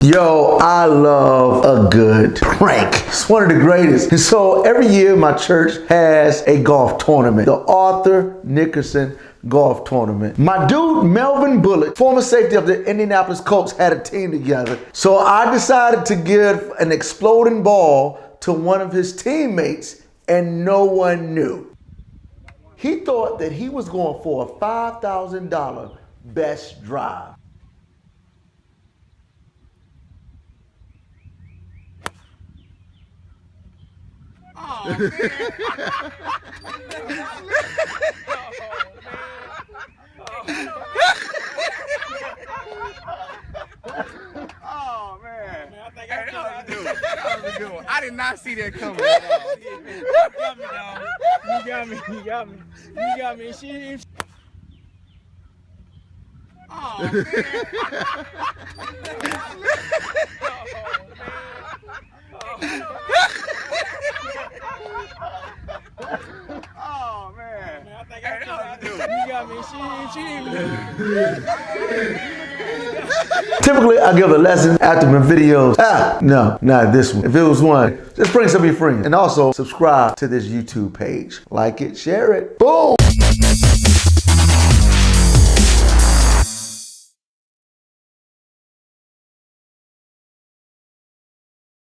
Yo, I love a good prank. It's one of the greatest. And so every year my church has a golf tournament, the Arthur Nickerson Golf Tournament. My dude, Melvin Bullitt, former safety of the Indianapolis Colts, had a team together. So I decided to give an exploding ball to one of his teammates and no one knew. He thought that he was going for a $5,000 best drive. Oh, man. Oh, man. I think that was a good one. That was a good one. I did not see that coming at all. You got me, dog. You got me. You got me. You got me. She. Oh, man. Oh, man. I think that was a good one. You got me. She didn't even. Typically, I give a lesson after my videos. No, not this one. If it was one, just bring some of your friends. And also, subscribe to this YouTube page. Like it, share it. Boom!